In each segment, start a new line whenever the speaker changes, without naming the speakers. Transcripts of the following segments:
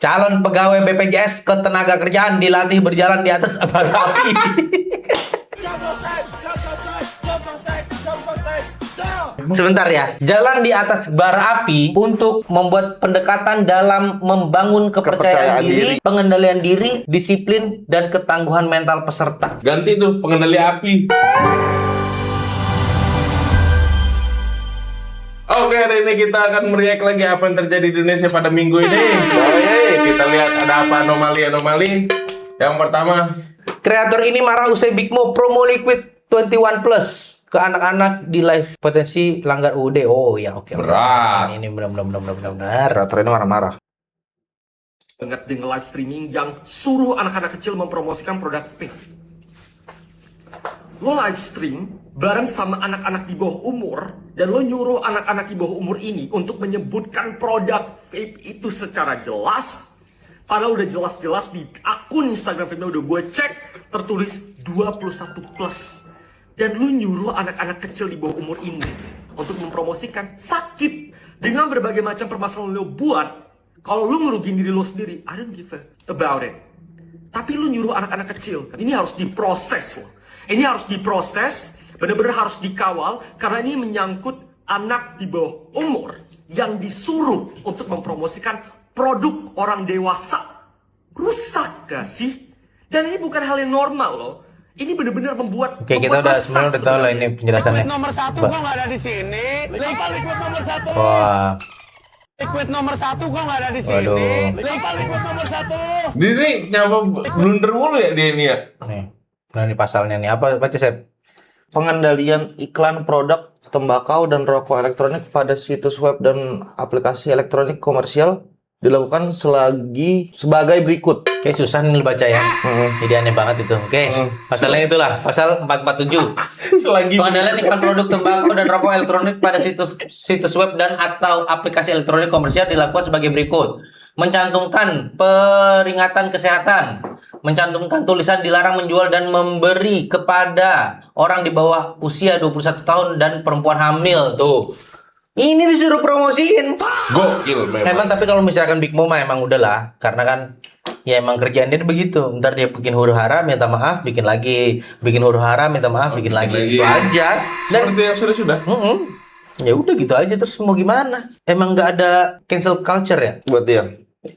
Calon pegawai BPJS Ketenagakerjaan dilatih berjalan di atas bara api. Sebentar ya, jalan di atas bara api untuk membuat pendekatan dalam membangun kepercayaan diri, pengendalian diri, disiplin, dan ketangguhan mental peserta.
Ganti tuh pengendali api. Oke, hari ini kita akan meriak lagi apa yang terjadi di Indonesia pada minggu ini. Kita lihat ada apa anomali-anomali. Yang pertama,
Kreator ini marah usai Big Mo promo Liquid 21 Plus ke anak-anak di live potensi langgar UUD. Oh ya, oke.
Berat.
Ini benar.
Kreator ini marah-marah.
Banget dengan live streaming yang suruh anak-anak kecil mempromosikan produk vape. Lo live stream bareng sama anak-anak di bawah umur dan lo nyuruh anak-anak di bawah umur ini untuk menyebutkan produk vape itu secara jelas. Padahal udah jelas-jelas di akun Instagram vape-nya udah gue cek tertulis 21 plus. Dan lu nyuruh anak-anak kecil di bawah umur ini untuk mempromosikan sakit dengan berbagai macam permasalahan lo buat. Kalau lu ngerugiin diri lo sendiri, I don't give a about it. Tapi lu nyuruh anak-anak kecil, ini harus diproses loh. Ini harus diproses, benar-benar harus dikawal karena ini menyangkut anak di bawah umur yang disuruh untuk mempromosikan produk orang dewasa. Rusak gak sih? Dan ini bukan hal yang normal loh. Ini benar-benar membuat.
Oke, kita udah sebenarnya udah tahu lah ini penjelasannya.
Liquid nomor 1 kok nggak ada di sini. Liquid nomor 1.
Wah,
Liquid nomor 1 kok nggak ada di sini.
Waduh.
Liquid nomor 1.
ini nyapa blunder mulu ya dia ini ya.
nih. Nah, ini pasalnya nih. Apa baca Sep?
Pengendalian iklan produk tembakau dan rokok elektronik pada situs web dan aplikasi elektronik komersial dilakukan sebagai berikut.
Kayak susah nih lu baca ya. Jadi aneh banget itu. Oke, pasalnya itulah pasal 447.
Selagi
Pengendalian iklan produk tembakau dan rokok elektronik pada situs web dan atau aplikasi elektronik komersial dilakukan sebagai berikut. Mencantumkan peringatan kesehatan, mencantumkan tulisan dilarang menjual dan memberi kepada orang di bawah usia 21 tahun dan perempuan hamil tuh. Ini disuruh promosiin.
gokil memang.
Emang tapi kalau misalkan Big Mom emang udahlah, karena kan ya emang kerjaan dia begitu. Ntar dia bikin huru hara minta maaf, bikin lagi, bikin huru hara minta maaf, bikin lagi. Itu aja. Dan
Seperti yang sudah.
ya udah gitu aja, terus mau gimana? Emang nggak ada cancel culture ya?
Buat dia.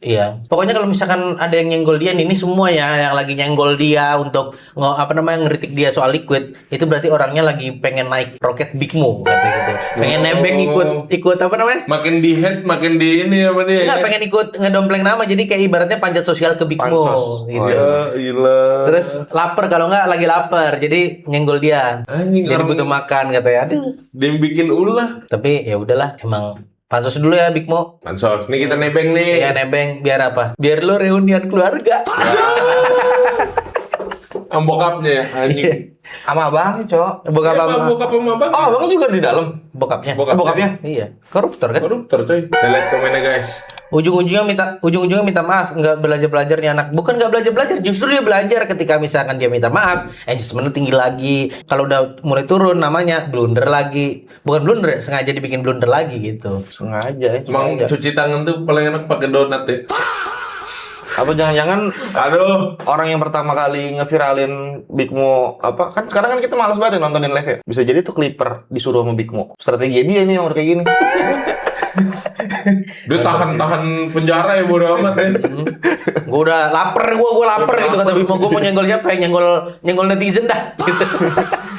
Iya. Pokoknya kalau misalkan ada yang nyenggol dia nih, ini semua ya yang lagi nyenggol dia untuk ngeritik dia soal Liquid, itu berarti orangnya lagi pengen naik roket Big Mo kata gitu. Pengen nebeng ikut apa namanya?
Makin di head, makin di ini apa dia.
Enggak, pengen ikut ngedompleng nama, jadi kayak ibaratnya panjat sosial ke Big Mo gitu.
Ya, gila.
Terus lapar, kalau nggak lagi lapar, jadi nyenggol dia.
Anjing,
Jadi
orang-
butuh makan katanya. Aduh.
Dia bikin ulah.
Tapi ya udahlah, emang pansos dulu ya Big Mo.
Pansos. Nih kita nebeng nih.
Ya nebeng biar apa? Biar lo reunian keluarga.
Bokapnya ya, anjing.
Sama abangnya, Cok.
Bokap
Ya,
apa?
bokap sama abang.
Oh, abangnya juga di dalam.
Bokapnya.
Bokapnya.
Iya. Koruptor kan?
Koruptor coy. Saya lihat komennya guys.
Ujung-ujungnya minta maaf, nggak belajar nih anak. Bukan nggak belajar, justru dia belajar ketika misalkan dia minta maaf, adjustment tinggi lagi. Kalau udah mulai turun namanya blunder lagi. Bukan blunder, sengaja dibikin blunder lagi gitu.
Sengaja ya.
Emang cuci tangan tuh paling enak pakai donat ya.
Apa jangan-jangan
Aduh.
orang yang pertama kali ngeviralin Big Mo apa kan sekarang kan kita malas banget ya nontonin live ya. Bisa jadi tuh Clipper disuruh sama Big Mo. Strategi dia ini yang udah kayak gini.
Dia tahan penjara ya bodo amat ya.
Gue udah lapar, gue lapar gitu kata Bimo. Gue mau nyenggol siapa? Nyenggol netizen dah. Gitu.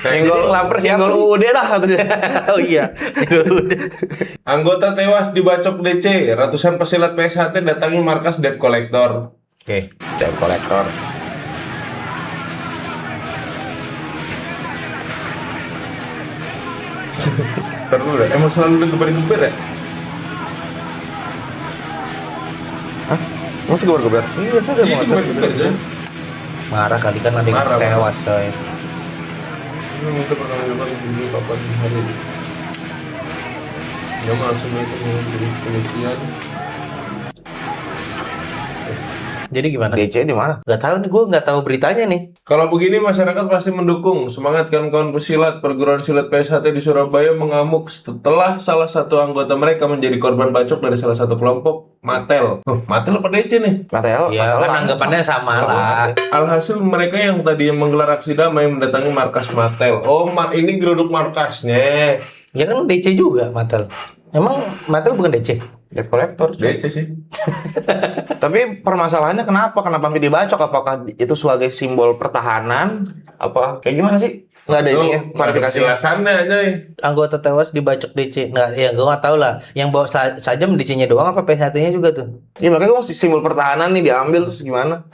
Nyenggol
lapar siapa?
Nyenggol UUD dah katanya.
Oh iya. Nyenggol udah.
Anggota tewas dibacok DC. Ratusan pesilat PSHT datangi markas debt collector.
Oke.
Debt collector.
Ntar dulu deh. Emang selalu geber-geber ya?
Hah? Mau tuh geber-geber?
Iya, ada
Iya,
motor.
geber-geber coy.
Marah kali kan ada yang
Marah,
tewas coy.
Ini udah pernah nyoba dulu kapan hari ini. Dia langsung mereka menjadi polisian.
Jadi gimana?
DC di mana?
Gak tahu nih, gue nggak tahu beritanya nih.
Kalau begini masyarakat pasti mendukung. Semangat kawan-kawan pesilat perguruan silat PSHT di Surabaya mengamuk setelah salah satu anggota mereka menjadi korban bacok dari salah satu kelompok Matel. Matel apa DC nih?
Mattel.
Ya kan anggapannya sama lah.
Alhasil mereka yang tadi menggelar aksi damai mendatangi markas Matel. Oh, ini geruduk markasnya.
Ya kan DC juga Mattel. Emang Mattel bukan DC?
Debt collector.
DC sih.
Tapi permasalahannya kenapa? Kenapa sampai dibacok? Apakah itu sebagai simbol pertahanan? Apa kayak gimana sih? Nggak ada ini ya klarifikasi.
Penjelasannya aja.
Anggota tewas dibacok DC. Nah, ya gue nggak tahu lah. Yang bawa sajam DC-nya doang apa PSHT-nya juga tuh?
Iya makanya gue simbol pertahanan nih diambil terus gimana?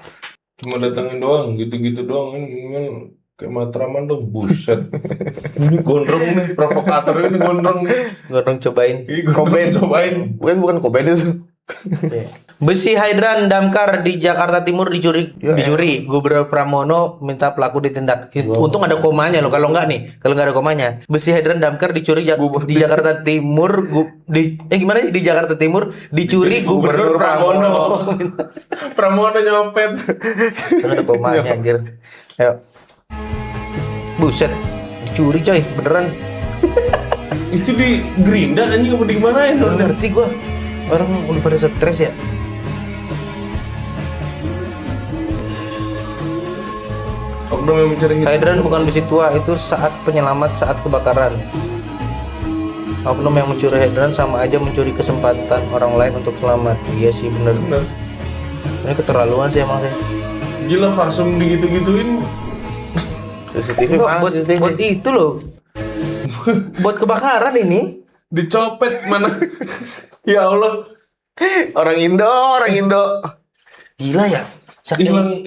Cuma datangin doang, gitu-gitu doang. Ini kayak Matraman dong, buset. Ini gondrong nih, provokator ini gondrong nih.
Gondrong cobain.
Ih, gondrong cobain.
Bukan Koben itu.
Besi hidran damkar di Jakarta Timur dicuri. Gubernur Pramono minta pelaku ditindak. Untung ada komanya loh. Kalau nggak nih, kalau nggak ada komanya. Besi hidran damkar dicuri di Jakarta Timur. Gimana sih? Di Jakarta Timur dicuri Gubernur Pramono.
Pramono nyopet.
Kan ada komanya anjir. Ayo. Buset, dicuri coy, beneran.
Itu di Gerinda anjing apa di mana ya?
Nggak ngerti gua. Orang udah pada stres ya.
Oknum yang mencari
Hidran bukan besi tua, itu saat penyelamat saat kebakaran. Oknum yang mencuri hidran sama aja mencuri kesempatan orang lain untuk selamat. Iya sih bener.
Bener.
Ini keterlaluan sih emang sih.
Gila Fasum digitu-gituin.
CCTV
Enggak,
mana
buat
CCTV?
itu loh. Buat kebakaran ini.
Dicopet mana? Ya Allah.
Orang Indo.
Gila ya.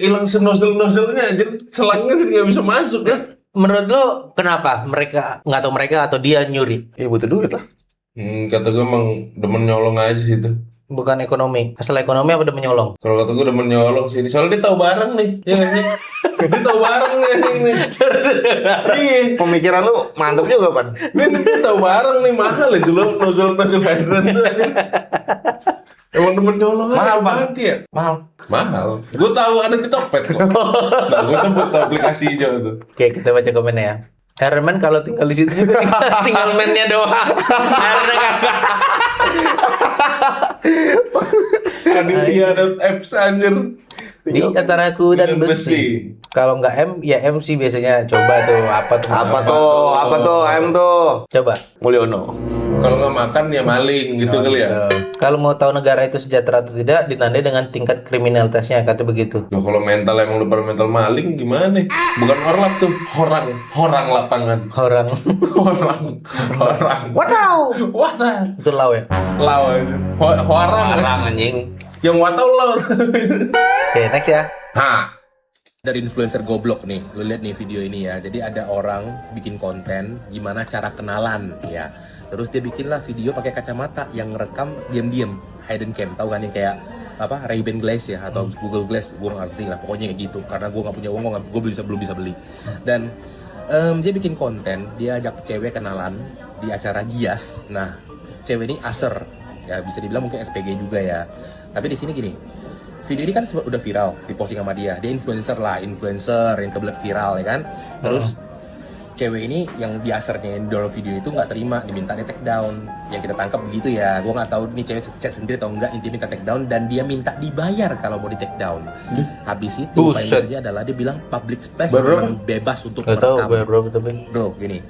Hilang senozel-nozelnya anjir. Selangnya sih nggak bisa masuk ya.
Menurut lo kenapa mereka nggak tahu mereka atau dia nyuri?
Ya butuh duit lah.
Kata gue emang demen nyolong aja sih itu.
Bukan ekonomi. Asal ekonomi apa udah menyolong?
Kalau kata gue demen nyolong sih. Soalnya dia tahu barang nih. Ya nggak sih? Dia tahu barang nih. Iya.
Pemikiran lu mantap juga, Pan.
Dia tahu barang nih mahal itu loh. Nozzle hydran tuh. Emang demen nyolong aja.
Mahal, Pan.
Mati ya?
Mahal.
Gue tahu ada di Tokped kok. Nah, gue sebut aplikasi hijau tuh.
Oke, kita baca komennya ya. Herman kalau tinggal di situ juga tinggal man-nya doang. Karena kagak.
Aditya.apps anjir.
Di antara aku dan besi. Kalau nggak M, ya M sih biasanya. Coba tuh apa tuh?
Apa tuh? M tuh.
Coba.
Mulyono.
Kalau nggak makan ya maling gitu kali ya.
Kalau mau tahu negara itu sejahtera atau tidak, ditandai dengan tingkat kriminalitasnya, kata begitu.
Loh kalau mental emang lu pada mental maling gimana? Bukan orlap tuh, orang lapangan.
Orang.
Wadaw.
Itu lau ya.
Lau aja. Orang
anjing.
yang watau lau.
Oke, next ya.
Ha.
Dari influencer goblok nih, lu lihat nih video ini ya. Jadi ada orang bikin konten gimana cara kenalan ya. Terus dia bikinlah video pakai kacamata yang ngerekam diam-diam, hidden cam, tahu kan yang kayak apa Ray-Ban Glass ya atau Google Glass, gue ngerti lah pokoknya kayak gitu. Karena gue nggak punya uang, gue belum bisa beli. Dan dia bikin konten, dia ajak cewek kenalan di acara Gias. Nah, cewek ini aser, ya bisa dibilang mungkin SPG juga ya. Tapi di sini gini. Video ini kan udah viral, diposting sama dia. Dia influencer yang kebelet viral ya kan. Terus cewek ini yang diasernya yang download video itu nggak terima, diminta di take down. Yang kita tangkap begitu ya. Gue nggak tahu ini cewek chat sendiri atau enggak, intinya minta take down dan dia minta dibayar kalau mau di take down. Habis itu apa yang terjadi adalah dia bilang public space memang bebas untuk
Gak tahu
merekam.
berapa tapi.
Bro, gini.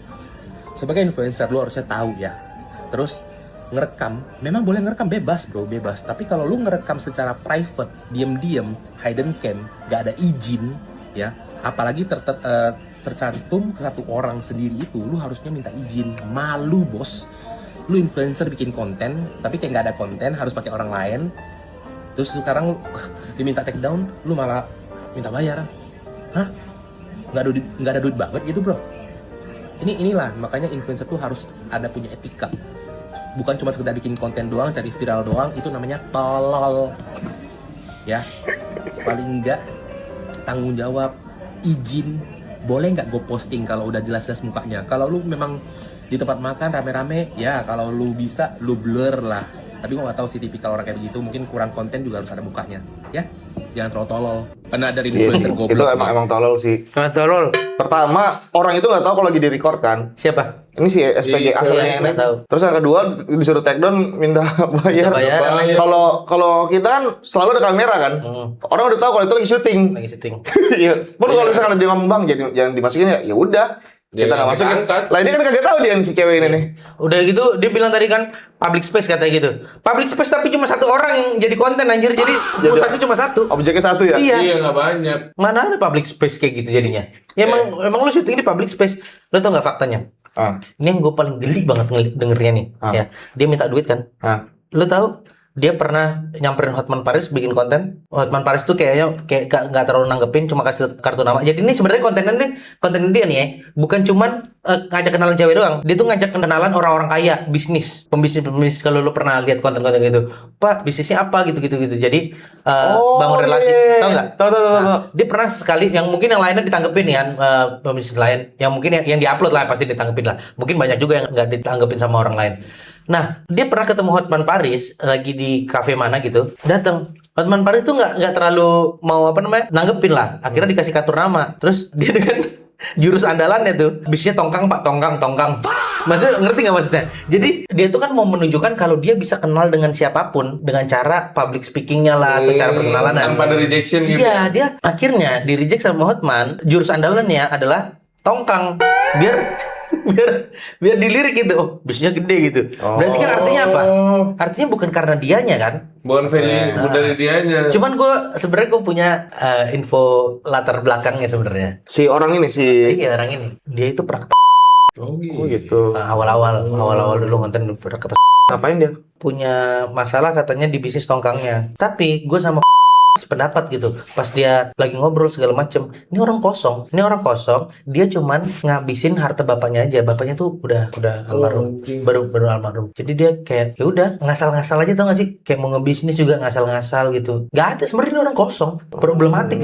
Sebagai influencer lu harusnya tahu ya. Terus ngerekam, memang boleh ngerekam bebas bro, bebas. Tapi kalau lu ngerekam secara private, diam-diam, hidden cam, gak ada izin, ya, apalagi tercantum satu orang sendiri itu, lu harusnya minta izin. Malu bos. Lu influencer bikin konten, tapi kayak gak ada konten, harus pakai orang lain. Terus sekarang diminta take down, lu malah minta bayar. Hah? Gak ada duit banget gitu bro. Inilah makanya influencer tuh harus ada punya etika. Bukan cuma sekedar bikin konten doang, cari viral doang, itu namanya tolol. Ya, paling enggak tanggung jawab, izin, boleh nggak gue posting kalau udah jelas-jelas mukanya. Kalau lu memang di tempat makan rame-rame, ya kalau lu bisa lu blur lah Tapi gue nggak tahu sih tipikal orang kayak gitu, mungkin kurang konten juga harus ada mukanya, ya. Jangan terlalu tolol. Karena dari
Iya sih,
influencer
itu
goblok.
emang tolol sih.
Tolol.
Pertama, orang itu nggak tahu kalau lagi di-record kan.
Siapa?
Ini si SPG asalnya yang
nggak tahu.
Terus yang kedua disuruh take down minta bayar.
bayaran lagi.
Kalau kita kan selalu ada kamera kan. Orang udah tahu kalau itu lagi syuting.
Lagi syuting.
Iya. Pun kalau misalkan dia ngomong bang jangan dimasukin ya udah. Kita
Jangan
nggak masukin.
diangkat.
Lah ini kan kagak tahu dia si cewek ini nih.
Udah gitu dia bilang tadi kan public space katanya gitu. Public space tapi cuma satu orang yang jadi konten anjir. Jadi pusatnya cuma satu.
Objeknya satu ya.
Iya.
Iya nggak banyak.
Mana ada public space kayak gitu jadinya. Ya emang lu syuting di public space. Lu tau nggak faktanya?
Ah.
Ini yang gue paling geli banget dengernya nih. Ya, dia minta duit kan.
Ah.
Lu tahu dia pernah nyamperin Hotman Paris bikin konten. Hotman Paris tuh kayaknya kayak nggak terlalu nanggepin, cuma kasih kartu nama. Jadi ini sebenarnya konten dia nih ya, bukan cuman ngajak kenalan cewek doang. Dia tuh ngajak kenalan orang-orang kaya, pembisnis. Kalau lu pernah lihat konten-konten gitu, Pak bisnisnya apa gitu. Jadi bangun relasi, tahu nggak?
Tahu.
Dia pernah sekali, yang mungkin yang lainnya ditanggepin ya, pembisnis lain, yang mungkin yang diupload lah pasti ditanggepin lah. Mungkin banyak juga yang nggak ditanggepin sama orang lain. Nah, dia pernah ketemu Hotman Paris lagi di kafe mana gitu. Datang. Hotman Paris tuh nggak terlalu mau nanggepin lah. Akhirnya dikasih kartu nama. Terus dia dengan jurus andalannya tuh, bisnisnya tongkang pak, tongkang. Maksudnya ngerti nggak maksudnya? Jadi dia tuh kan mau menunjukkan kalau dia bisa kenal dengan siapapun dengan cara public speakingnya lah atau cara perkenalan.
Tanpa ada rejection gitu.
Iya, dia akhirnya di reject sama Hotman. Jurus andalannya adalah tongkang. Biar dilirik gitu. Oh, bisnisnya gede gitu. Berarti kan artinya apa? Artinya bukan karena dianya kan?
Bukan value dari dianya.
Cuman sebenarnya gue punya info latar belakangnya sebenarnya.
Si orang ini
Iya, orang ini. Dia itu pernah
Oh
gitu.
awal-awal dulu konten pernah
Ngapain dia?
punya masalah katanya di bisnis tongkangnya. Tapi gue sama sependapat gitu. Pas dia lagi ngobrol segala macem, ini orang kosong. Dia cuman ngabisin harta bapaknya aja. Bapaknya tuh udah almarhum, baru almarhum. Jadi dia kayak ya udah ngasal-ngasal aja, tau gak sih? Kayak mau ngebisnis juga ngasal-ngasal gitu. Gak ada, sebenarnya ini orang kosong. Problematik.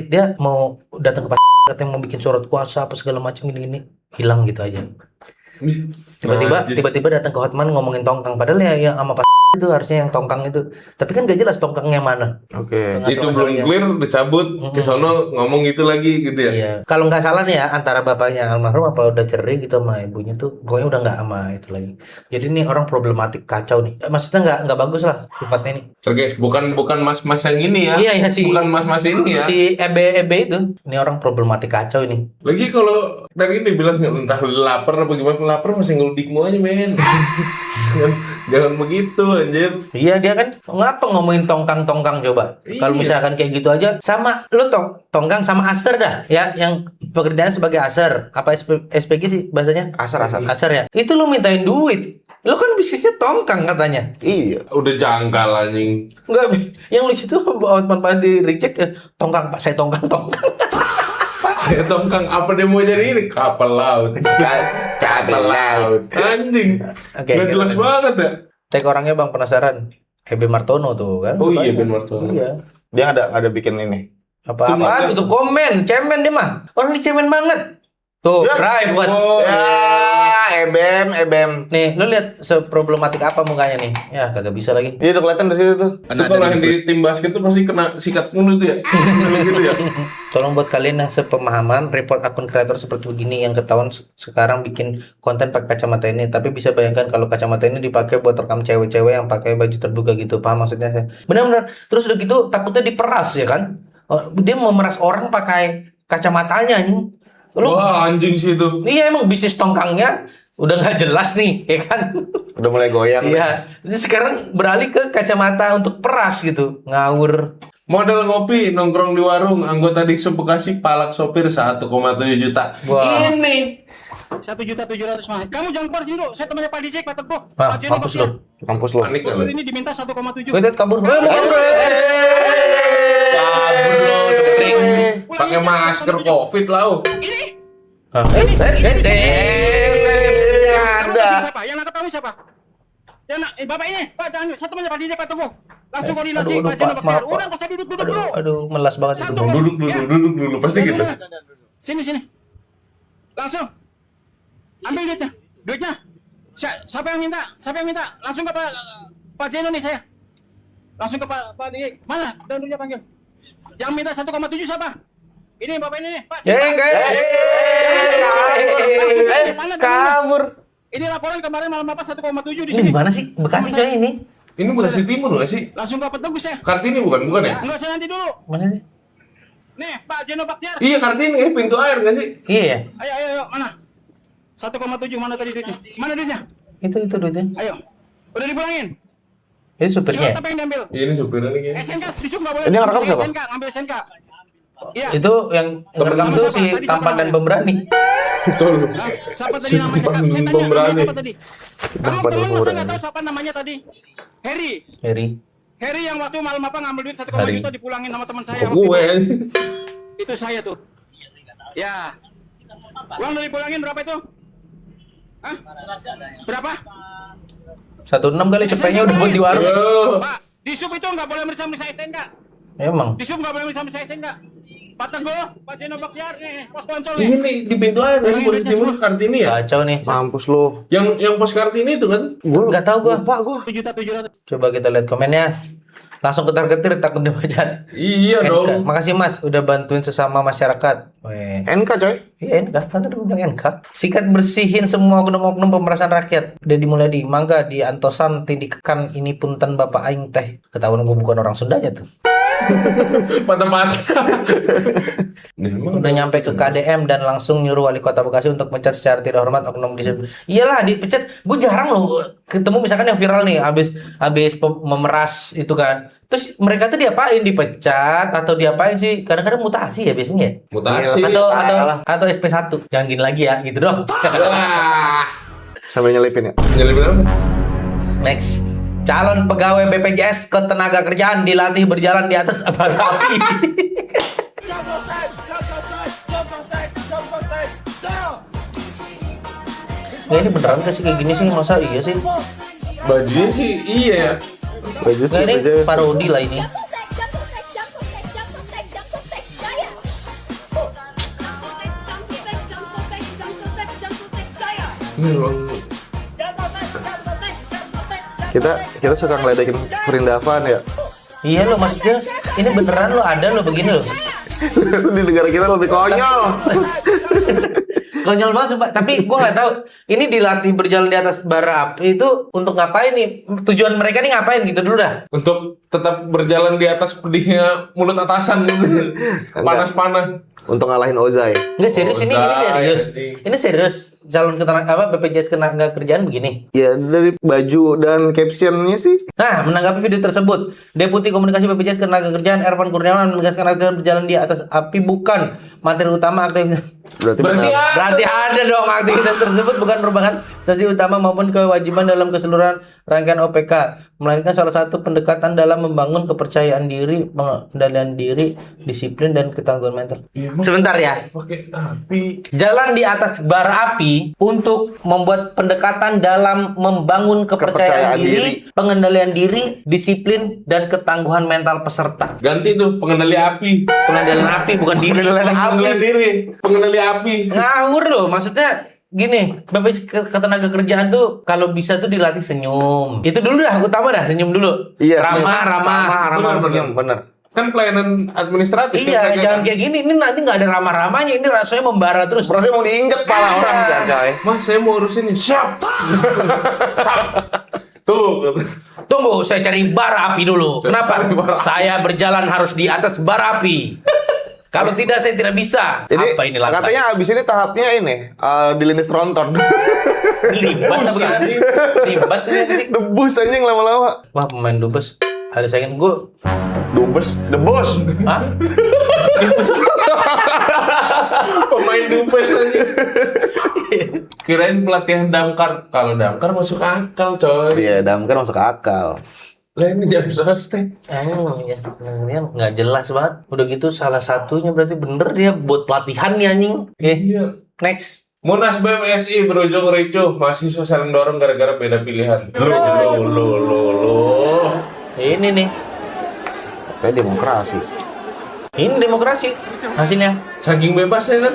Dia mau datang ke katanya mau bikin surat kuasa apa segala macam gini-gini, hilang gitu aja. Tiba-tiba datang ke Hotman ngomongin tongkang, padahal ya yang sama itu harusnya yang tongkang itu, tapi kan gak jelas tongkangnya mana.
Oke.
Itu belum clear, dicabut ke sono ngomong gitu lagi gitu ya.
Iya. Kalau nggak salah nih ya, antara bapaknya almarhum apa udah cerai gitu sama ibunya tuh, pokoknya udah nggak sama itu lagi. Jadi ini orang problematik, kacau nih. Maksudnya nggak bagus lah sifatnya ini.
Guys, bukan mas-mas yang ini ya.
Iya si.
Bukan mas-mas ini ya.
Si EB itu, ini orang problematik kacau ini.
Lagi kalau tadi ini bilang entah lapar apa gimana, lapar masih ngeludikmu aja men. Jangan begitu anjir.
Iya dia kan ngapa ngomongin tongkang coba. Kalau misalkan kayak gitu aja sama lu tongkang sama aser dah ya, yang pekerjaan sebagai aser apa SPG sih bahasanya? Aser ya. Itu lu mintain duit. Lu kan bisnisnya tongkang katanya.
Iya.
Udah janggal anjing.
Enggak, yang lucu tuh Hotman Paris di reject tongkang Pak, saya tongkang.
Saya tongkang apa dia mau jadi ini? Kapal laut. Kapal laut. Anjing.
Oke,
Nggak jelas banget ya.
Tag orangnya Bang penasaran. EB Martono tuh kan.
Oh iya Ben Martono.
Iya.
Dia ada bikin ini.
Apa tutup komen, cemen dia mah. Orang ini cemen banget. Tuh, private.
Oh,
Ya, EBM.
Nih, lu lihat seproblematik apa mukanya nih. Ya, kagak bisa lagi.
Dia udah kelihatan dari situ tuh.
itu kalau yang di tim basket tuh pasti kena sikat mulu tuh ya. Gitu ya.
Tolong buat kalian yang sepemahaman, report akun kreator seperti begini yang ketahuan sekarang bikin konten pakai kacamata ini. Tapi bisa bayangkan kalau kacamata ini dipakai buat rekam cewek-cewek yang pakai baju terbuka gitu. Paham maksudnya saya? Benar-benar. Terus udah gitu takutnya diperas ya kan? Dia mau meras orang pakai kacamatanya anjing.
Wah anjing sih itu.
Iya emang bisnis tongkangnya udah nggak jelas nih, ya kan?
Udah mulai goyang.
Iya. Jadi sekarang beralih ke kacamata untuk peras gitu, ngawur.
Model ngopi nongkrong di warung, anggota Dikso Bekasi palak sopir 1,7 juta.
Wah.
Ini
1.700.000 mah. Kamu jangan keluar dulu. Saya temannya Pak Dicek, Pak Teguh.
Wah,
Pak Cino,
mampus
Pak
lu.
Kampus lo.
panik
Mobil
kali.
ini diminta 1,7.
Gue liat kabur. Mau kabur. Kabur lo, cekring.
Pakai masker Covid lau.
Ini.
Hah?
Ada.
Siapa? Yang nangkap kamu siapa? Bapak ini, Pak, jangan. Saya temannya Pak Dicek, Pak Teguh. Langsung koordinasi, Pak Cino, Pak Cino. Udah, nggak usah duduk dulu.
Aduh, melas banget itu.
Satu.
Duduk dulu pasti gitu.
Sini. Langsung. Ambil duitnya. Siapa yang minta? Langsung ke Pak Pak Jeno nih saya. Langsung ke Pak Dik. Mana? Dan dulunya panggil. Yang minta 1,7 siapa? Ini Bapak ini nih, Pak.
Kabur.
Ini laporan kemarin malam Bapak 1,7 di
Ini
sini.
di mana sih? Bekasi coy ini.
Ini Bekasi Timur nggak sih?
Langsung ke Petugas ya.
Kartini bukan ya?
Enggak, saya nanti dulu.
Mana sih?
Nih, Pak Jeno Baktiar.
Iya Kartini, pintu air nggak sih?
Iya ya.
Ayo, mana? 1,7 mana tadi duitnya? Mana duitnya?
Itu duitnya.
Ayo. Udah dipulangin.
Itu supirnya.
Siapa yang diambil?
Iya, ini supirnya nih kayaknya.
SNK, disuk nggak boleh.
Ini yang rekam siapa?
SNK, ambil SNK. Iya.
Itu yang ngerekam tuh si
Tadi
tampan
siapa
dan
namanya?
pemberani.
Betul.
Hah? Siapa tadi namanya? Kak? Saya tanya
Pemberani.
namanya siapa tadi? Kamu
tampan dan
temen saya
pemberani.
nggak tahu siapa namanya tadi. Harry.
Harry.
Yang waktu malam apa ngambil duit 1,5
Harry.
juta dipulangin sama teman saya.
Kok
waktu
gue?
itu. Itu saya tuh. Ya. Uang udah dipulangin berapa itu? Hah? Berapa?
16 kali cepetnya udah buat di warung.
Yo.
Pak, di sub itu nggak boleh merisa-merisa SNK.
Emang.
Di sub nggak boleh merisa-merisa SNK. Pak Teguh, Pak Jeno Baktiar nih, pos kontrol nih.
Ini nih di pintu air nggak sih Bekasi Timur Kartini ya?
Kacau nih.
Mampus lu.
Yang pos Kartini itu kan?
Gua
Nggak tahu gua.
Lupa gua.
7.700.
Coba kita lihat komennya. Langsung ketar-ketir takut dipecat.
Iya
NK.
dong.
Makasih Mas udah bantuin sesama masyarakat. Weh.
NK coy.
Iya NK, tadi udah bilang NK. Sikat bersihin semua oknum-oknum pemerasan rakyat. Udah dimulai di Mangga, di Antosan, tindikan ini punten Bapak Aing teh. Ketahuan gue bukan orang Sundanya tuh.
Patah-patah.
Udah nyampe ke KDM dan langsung nyuruh wali kota Bekasi untuk mecat secara tidak hormat oknum disiplin. Iyalah dipecat. Gue jarang loh ketemu misalkan yang viral nih habis memeras itu kan. Terus mereka tuh diapain, dipecat atau diapain sih? Kadang-kadang mutasi ya biasanya.
Mutasi.
Atau SP1. Jangan gini lagi ya gitu dong.
Wah.
Sambil nyelipin ya.
Nyelipin apa?
Next. Calon pegawai BPJS Ketenagakerjaan dilatih berjalan di atas bara api. Ya, ini beneran gak sih kayak gini sih? Masa iya sih?
Bajunya sih iya ya.
Baju sih
Nggak, ini
baju.
parodi lah ini.
Ini emang
Kita suka ngeledekin Perindavan ya.
Iya lo maksudnya ini beneran lo ada lo begini lo.
Di negara kita lebih konyol.
Konyol banget sumpah. Tapi gua nggak tahu ini dilatih berjalan di atas bara api itu untuk ngapain nih? Tujuan mereka nih ngapain gitu dulu dah.
untuk tetap berjalan di atas pedihnya mulut atasan gitu. Panas-panas.
Untuk ngalahin Ozai.
Enggak serius ini serius.
anjing.
Ini serius. Calon BPJS Ketenagakerjaan begini.
Ya dari baju dan captionnya sih.
Nah, menanggapi video tersebut, Deputi Komunikasi BPJS Ketenagakerjaan Ervan Kurniawan menegaskan aktivitas berjalan di atas api bukan materi utama aktivitas.
Berarti
Berarti
Berarti ada dong aktivitas tersebut bukan merupakan saji utama maupun kewajiban dalam keseluruhan rangkaian OPK, melainkan salah satu pendekatan dalam membangun kepercayaan diri, pengendalian diri, disiplin dan ketangguhan mental. Sebentar ya.
pakai api.
Jalan di atas bara api untuk membuat pendekatan dalam membangun kepercayaan
Kepercayaan
diri,
diri.
pengendalian diri, disiplin dan ketangguhan mental peserta.
Ganti tuh pengendali api.
Pengendalian api bukan diri.
Pengendali diri. Pengendali api.
Ngawur loh, maksudnya gini, BPJS Ketenagakerjaan tuh kalau bisa tuh dilatih senyum. Itu dulu dah, utama dah senyum dulu.
Iya.
Ramah.
Bener,
senyum, bener.
Kan pelayanan administratif.
Iya,
kan,
jangan kayak gini. Ini nanti nggak ada ramah-ramahnya. Ini rasanya membara terus.
Berarti mau diinjek pala orang kan, coy.
Mas, saya mau urusin ini. Siap. Siap. Tuh.
Tunggu, saya cari bara api dulu.
Saya
Kenapa?
cari bara api.
Saya berjalan harus di atas bara api. Kalau tidak, saya tidak bisa.
Ini
Apa ini lantai?
katanya abis ini tahapnya ini di linis tronton.
Libat apa gimana? Libat ini.
Debus anjing lama-lama.
Wah, pemain dubes. Ada saingan gue.
Dubes, debus.
Hah?
Pemain dupes aja. Kirain pelatihan damkar. Kalau damkar masuk akal, coy.
Iya, damkar masuk akal.
Lah ini jam sostek.
Ya, nggak jelas banget. Udah gitu salah satunya berarti bener dia buat pelatihan nih anjing. Oke,
Iya.
next.
Munas BMSI berujung ricuh, mahasiswa saling dorong gara-gara beda pilihan. Lo.
Ini nih.
Kayak demokrasi.
Ini demokrasi hasilnya.
Saking bebasnya kan,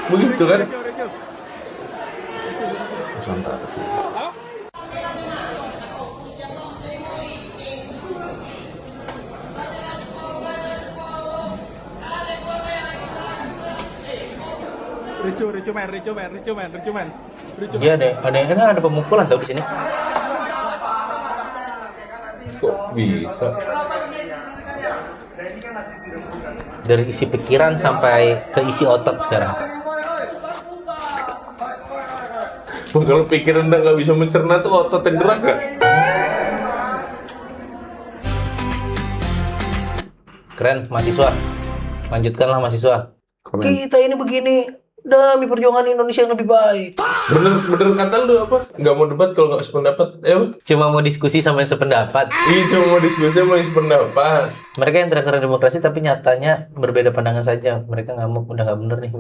begitu kan?
Nusantara.
Ricu man.
Iya ada pemukulan tau di sini.
Kok bisa?
Dari isi pikiran sampai ke isi otot sekarang.
Kalau pikiran udah nggak bisa mencerna tuh otot yang gerak gak?
Keren mahasiswa. Lanjutkanlah mahasiswa. Kita ini begini demi perjuangan Indonesia yang lebih baik.
Bener kata lu apa? Nggak mau debat kalau nggak sependapat, apa?
Cuma mau diskusi sama yang sependapat.
Iya cuma mau diskusi sama yang sependapat.
Mereka yang teriak-teriak demokrasi tapi nyatanya berbeda pandangan saja. Mereka ngamuk udah nggak bener nih.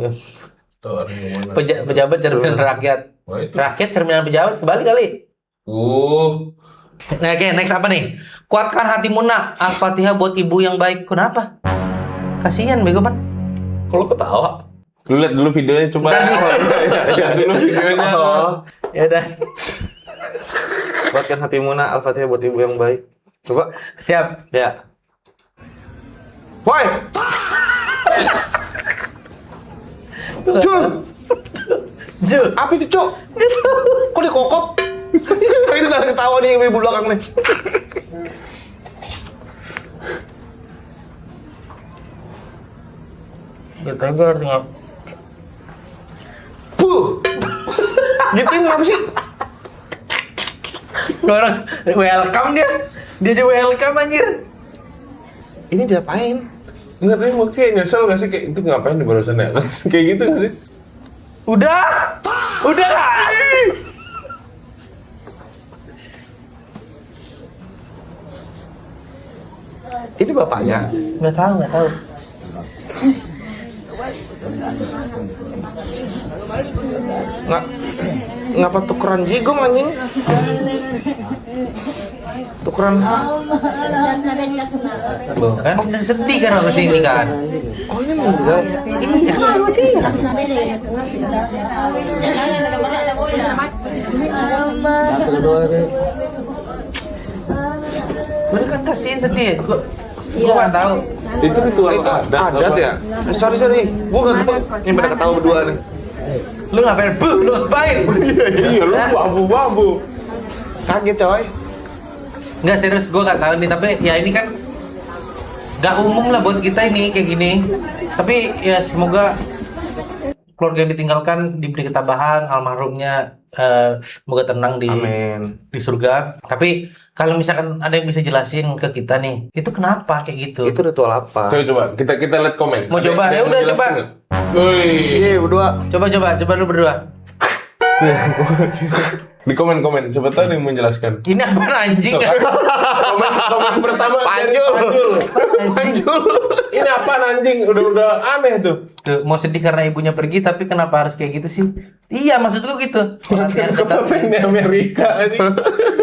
Tuh orang yang mana?
Pejabat cerminan rakyat.
Wah, itu.
Rakyat cerminan pejabat kembali kali. Nah, oke, next apa nih? Kuatkan hatimu nak. Al-Fatihah buat ibu yang baik. Kenapa? Kasihan bego pan.
Kalau ketawa.
Lu lihat dulu videonya coba. Lihat dulu videonya.
Oh.
Ya udah.
Kuatkan hatimu nak, Al-Fatihah buat ibu yang baik. Coba.
Siap.
Ya. Woi. Cuk.
Ju.
Apa itu, Cuk? Kok dikokop? Ini udah ketawa nih ibu belakang nih.
Kita gue harus ngap.
Puh. Gituin kenapa sih?
Orang welcome dia. Dia aja welcome anjir.
Ini diapain?
Enggak, tapi mau kayak nyesel gak sih? Kayak itu ngapain di barusan ya? Kayak gitu gak sih?
Udah nggak?
Ini bapaknya.
Nggak tahu.
Nggak, ngapa tukeran jigong anjing? Tukeran.
Loh, kan udah sedih kan harus ini kan.
Oh ini meninggal.
Gue kan kasihin sedih. Gue nggak tahu.
Itu ritual
Itu
adat.
adat ya? Sorry. Gua nggak tahu. Ini pada ketawa berdua nih.
Lu ngapain? Lu ngapain?
Iya, lu babu-babu.
Kaget coy.
Nggak serius, gue nggak tahu nih. Tapi ya ini kan nggak umum lah buat kita ini kayak gini. Tapi ya semoga keluarga yang ditinggalkan diberi ketabahan, almarhumnya semoga tenang di
Amin.
surga. Tapi kalau misalkan ada yang bisa jelasin ke kita nih, itu kenapa kayak gitu?
Itu ritual apa?
Coba kita lihat komen.
Mau coba? Ya
yang
udah,
menjelaskan
coba.
nggak? Woi.
Iya berdua.
Coba lu berdua.
Di komen, siapa tahu ada yang menjelaskan.
Ini apaan anjing?
Komen pertama dari
Panjul.
Ini apaan anjing? Udah aneh tuh.
Tuh, mau sedih karena ibunya pergi, tapi kenapa harus kayak gitu sih? Iya, maksud gue gitu. Perhatian
Kenapa
ketat.
TNI Amerika anjing?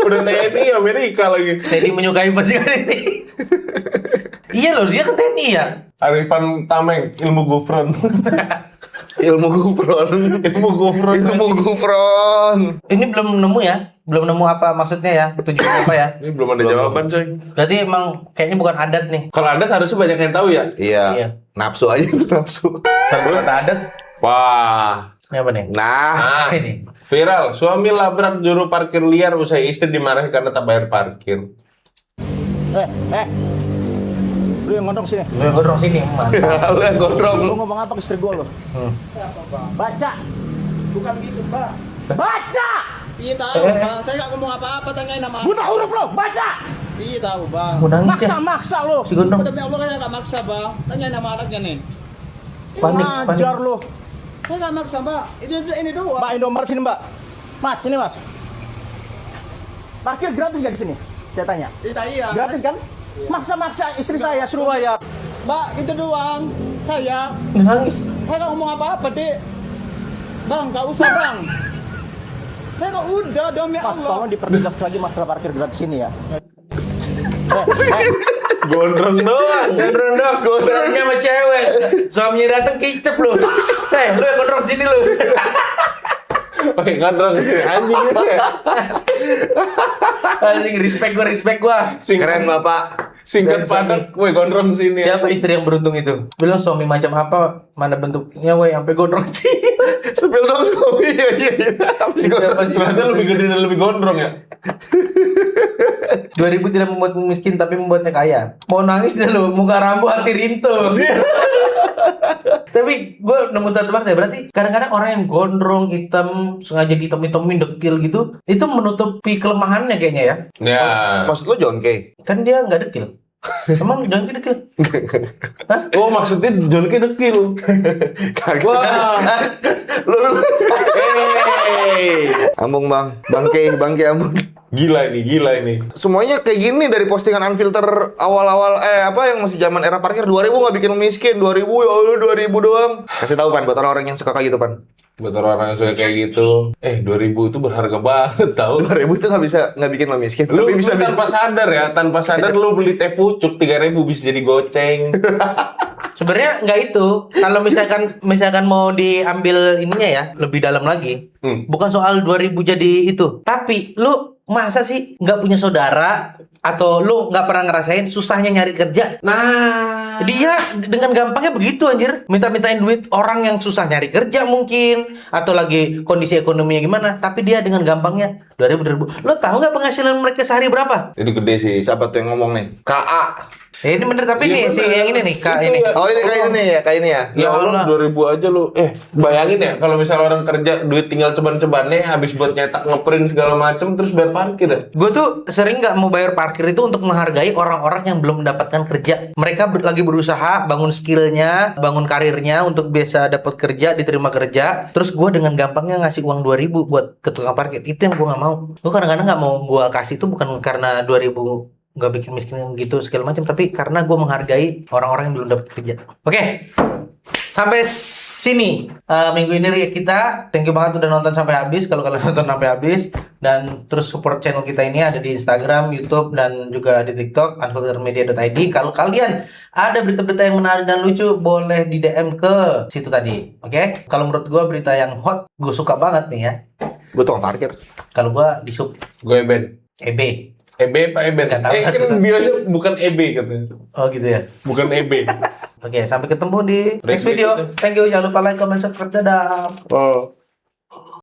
Udah TNI Amerika lagi.
Teddy menyukai postingan ini. Iya loh, dia kan TNI ya.
Arifan Tameng, ilmu gufron.
Ilmu gufron. Ilmu gufron.
Ini belum nemu ya? Belum nemu apa maksudnya ya? Tujuannya apa ya?
Ini belum ada jawaban coy.
Berarti emang kayaknya bukan adat nih.
Kalau adat harusnya banyak yang tahu ya.
Iya.
Iya.
Nafsu aja itu nafsu.
Satu kata adat.
Wah.
Ini apa nih?
Nah.
Ini.
Viral, suami labrak juru parkir liar usai istri dimarahi karena tak bayar parkir.
Lu yang ngondong sini.
Lu yang gondrong sini, mantap.
Lu yang gondrong.
Lu ngomong apa ke istri gua lu? Baca.
Bukan gitu, Pak.
Baca.
Iya tahu, Bang. Saya nggak ngomong apa-apa, tanyain nama.
Buta huruf lu, baca.
Iya tahu, Bang.
Mau nangis dia.
Maksa lu.
Si gondrong.
Demi Allah saya nggak maksa, Bang. Tanyain nama anaknya nih.
Panik.
Ajar lu.
Saya nggak maksa, Mbak. Ini doang.
Mbak Indomaret sini, Mbak. Mas, sini, Mas. Parkir gratis nggak di sini? Saya tanya.
Iya.
Gratis kan? Maksa-maksa istri saya suruh bayar.
Mbak, itu doang. Saya
Nangis.
nggak ngomong apa-apa, Dek. Bang, nggak usah, Bang. Saya nggak udah, demi
Mas,
Allah.
tolong diperjelas lagi masalah parkir gratis ini ya.
Gondrong doang.
Gondrong dong. Gondrongnya sama cewek. Suaminya datang kicep lu. Lu yang gondrong sini lu.
Oke, gondrong sih anjing itu ya.
Anjing, respect gua.
Keren Bapak.
Singkat padat, woi gondrong sini.
Siapa istri yang beruntung itu? Bilang suami macam apa? Mana bentuknya, woi, sampai gondrong kecil.
Spill dong suami. Iya. Masih
Siapa sih?
Ternyata lebih gede dan lebih gondrong ya.
2000 tidak membuatmu miskin tapi membuatnya kaya. Mau nangis dia lo, muka rambu hati rinto. Tapi gue nemu satu fakta ya, berarti kadang-kadang orang yang gondrong, hitam, sengaja hitam-hitamin dekil gitu, itu menutupi kelemahannya kayaknya ya.
Ya.
Maksud lo John Kay?
Kan dia nggak dekil. Emang John Kay dekil?
Oh maksudnya John Kay dekil. Wah.
Lu.
Hey.
Ambung bang. Bang Kay ambung.
Gila ini.
Semuanya kayak gini dari postingan Unfilter awal-awal yang masih zaman era parkir 2000 nggak bikin lu miskin 2000 ya Allah 2000 doang. Kasih tahu Pan buat orang-orang yang suka kayak gitu Pan.
Buat orang yang suka kayak gitu. 2000 itu berharga banget tau.
2000 itu nggak bikin lo miskin.
Lu
Tapi bisa
tanpa sadar lu beli teh pucuk 3000 bisa jadi goceng.
Sebenarnya nggak itu. Kalau misalkan mau diambil ininya ya, lebih dalam lagi. Bukan soal 2000 jadi itu. Tapi lu masa sih nggak punya saudara atau lu nggak pernah ngerasain susahnya nyari kerja?
Nah,
Dia dengan gampangnya begitu anjir. Minta-mintain duit orang yang susah nyari kerja mungkin, atau lagi kondisi ekonominya gimana, tapi dia dengan gampangnya 2000. Lo tahu nggak penghasilan mereka sehari berapa?
itu gede sih.
siapa tuh yang ngomong nih?
KA.
Ini bener, tapi
Iya,
nih si
bener.
yang ini nih Kak
Itu
ini.
ya.
Oh ini kayak ini ya, kayak ini ya.
Ya
Ya
Allah,
Allah.
2000 aja lu. Bayangin ya kalau misalnya orang kerja duit tinggal ceban-cebannya habis buat nyetak ngeprint segala macem terus bayar parkir ya.
Gue tuh sering nggak mau bayar parkir itu untuk menghargai orang-orang yang belum mendapatkan kerja. Mereka lagi berusaha bangun skillnya, bangun karirnya untuk bisa dapat kerja, diterima kerja. Terus gue dengan gampangnya ngasih uang 2000 buat ke tukang parkir. Itu yang gue nggak mau. Gue kadang-kadang nggak mau gue kasih itu bukan karena 2000 nggak bikin miskin gitu segala macam, tapi karena gue menghargai orang-orang yang belum dapat kerja. Oke. Sampai sini minggu ini react kita. Thank you banget udah nonton sampai habis. Kalau kalian nonton sampai habis, dan terus support channel kita ini ada di Instagram, YouTube, dan juga di TikTok unfiltermedia.id. Kalau kalian ada berita-berita yang menarik dan lucu, boleh di DM ke situ tadi. Oke? Kalau menurut gue berita yang hot, gue suka banget nih ya.
Gue tukang parkir.
Kalau gue di sub
Gue Eben.
EB.
EB Pak Eben.
Nggak tahu,
Kan
susah.
bionya bukan EB katanya.
Oh gitu ya.
Bukan EB.
Oke, sampai ketemu di next
Break
video.
itu.
Thank you. Jangan lupa like, comment, subscribe. Dadah.
Oh.